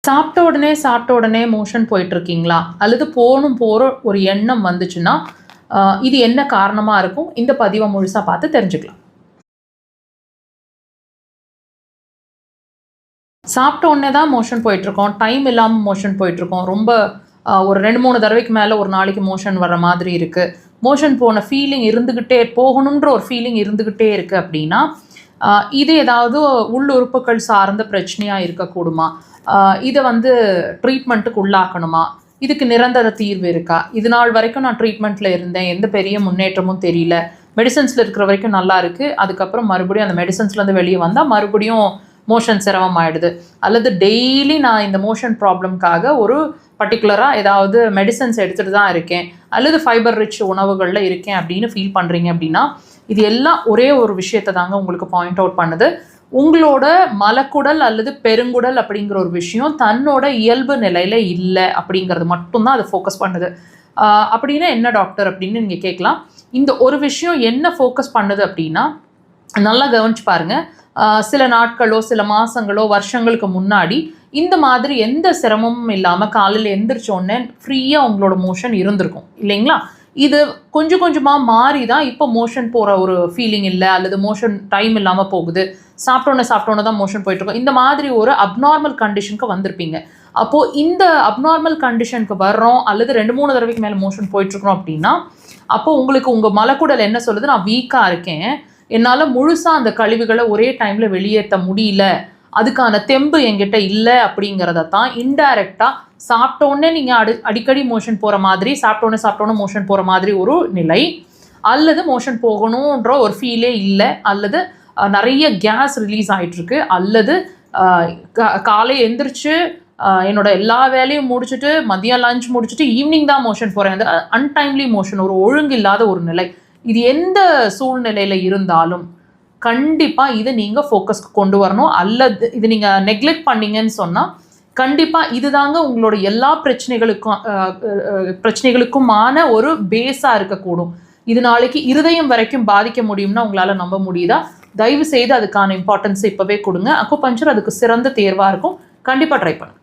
சாப்பிட்ட உடனே மோஷன் போயிட்டுருக்கீங்களா? அல்லது போகிற ஒரு எண்ணம் வந்துச்சுன்னா இது என்ன காரணமாக இருக்கும்? இந்த பதிவை முழுசாக பார்த்து தெரிஞ்சுக்கலாம். சாப்பிட்ட உடனே தான் மோஷன் போயிட்டுருக்கோம், டைம் இல்லாமல் மோஷன் போயிட்டுருக்கோம், ரொம்ப ஒரு 2-3 தடவைக்கு மேலே ஒரு நாளைக்கு மோஷன் வர்ற மாதிரி இருக்குது, மோஷன் போன ஃபீலிங் போகணுன்ற ஒரு ஃபீலிங் இருந்துக்கிட்டே இருக்குது அப்படின்னா இது ஏதாவது உள்ளுறுப்புகள் சார்ந்த பிரச்சனையாக இருக்கக்கூடுமா? இதை ட்ரீட்மெண்ட்டுக்கு உள்ளாக்கணுமா? இதுக்கு நிரந்தர தீர்வு இருக்கா? இது நாள் வரைக்கும் நான் ட்ரீட்மெண்ட்டில் இருந்தேன், எந்த பெரிய முன்னேற்றமும் தெரியல, மெடிசன்ஸில் இருக்கிற வரைக்கும் நல்லா இருக்குது, அதுக்கப்புறம் மறுபடியும் அந்த மெடிசன்ஸ்லேருந்து வெளியே வந்தால் மறுபடியும் மோஷன் சிரமம் ஆகிடுது, அல்லது டெய்லி நான் இந்த மோஷன் ப்ராப்ளம்காக ஒரு பர்டிகுலராக ஏதாவது மெடிசன்ஸ் எடுத்துகிட்டு தான் இருக்கேன், அல்லது ஃபைபர் ரிச் உணவுகளில் இருக்கேன் அப்படின்னு ஃபீல் பண்ணுறீங்க அப்படின்னா இது எல்லாம் ஒரே ஒரு விஷயத்தை தாங்க உங்களுக்கு பாயிண்ட் அவுட் பண்ணுது. உங்களோட மலக்குடல் அல்லது பெருங்குடல் அப்படிங்கிற ஒரு விஷயம் தன்னோட இயல்பு நிலையில் இல்லை அப்படிங்கிறது மட்டும்தான் அது ஃபோக்கஸ் பண்ணுது. அப்படின்னா என்ன டாக்டர் அப்படின்னு நீங்கள் கேட்கலாம். இந்த ஒரு விஷயம் என்ன ஃபோக்கஸ் பண்ணுது அப்படின்னா, நல்லா கவனிச்சு பாருங்கள். சில நாட்களோ சில மாதங்களோ வருஷங்களுக்கு முன்னாடி இந்த மாதிரி எந்த சிரமமும் இல்லாமல் காலையில் எந்திரிச்சோடனே ஃப்ரீயாக உங்களோட மோஷன் இருந்திருக்கும் இல்லைங்களா? இது கொஞ்சம் கொஞ்சமாக மாறி தான் இப்போ மோஷன் போகிற ஒரு ஃபீலிங் இல்லை, அல்லது மோஷன் டைம் இல்லாமல் போகுது, சாப்பிட்டோன்னே தான் மோஷன் போயிட்டுருக்கோம், இந்த மாதிரி ஒரு அப்நார்மல் கண்டிஷனுக்கு வந்திருப்பீங்க. அப்போது இந்த அப்நார்மல் கண்டிஷனுக்கு வர்றோம் அல்லது 2-3 தடவைக்கு மேலே மோஷன் போயிட்டுருக்கோம் அப்படின்னா அப்போது உங்களுக்கு உங்கள் மலக்குடல் என்ன சொல்லுது? நான் வீக்காக இருக்கேன், என்னால் முழுசாக அந்த கழிவுகளை ஒரே டைமில் வெளியேற்ற முடியல, அதுக்கான தெம்பு என்கிட்ட இல்லை அப்படிங்கிறத தான் இன்டைரக்டாக சாப்பிட்டோன்னே நீங்கள் அடிக்கடி மோஷன் போகிற மாதிரி, சாப்பிட்டோன்னே மோஷன் போகிற மாதிரி ஒரு நிலை, அல்லது மோஷன் போகணுன்ற ஒரு ஃபீலே இல்லை, அல்லது நிறைய கேஸ் ரிலீஸ் ஆகிட்டுருக்கு, அல்லது காலை எந்திரிச்சு என்னோட எல்லா வேலையும் முடிச்சுட்டு மதியம் லஞ்ச் முடிச்சுட்டு ஈவினிங் தான் மோஷன் போகிறேன், அந்த அன்டைம்லி மோஷன், ஒரு ஒழுங்கு இல்லாத ஒரு நிலை, இது எந்த சூழ்நிலையில் இருந்தாலும் கண்டிப்பாக இதை நீங்கள் ஃபோக்கஸ்க்கு கொண்டு வரணும். அல்லது இது நீங்கள் நெக்லெக்ட் பண்ணீங்கன்னு சொன்னால் கண்டிப்பாக இதுதாங்க உங்களோட எல்லா பிரச்சனைகளுக்குமான ஒரு பேஸாக இருக்கக்கூடும். இது நாளைக்கு இருதயம் வரைக்கும் பாதிக்க முடியும்னா உங்களால் நம்ப முடியுதா? தயவு செய்து அதுக்கான இம்பார்ட்டன்ஸ் இப்போவே கொடுங்க. அக்குபஞ்சர் அதுக்கு சிறந்த தேர்வாக இருக்கும். கண்டிப்பாக ட்ரை பண்ணுங்க.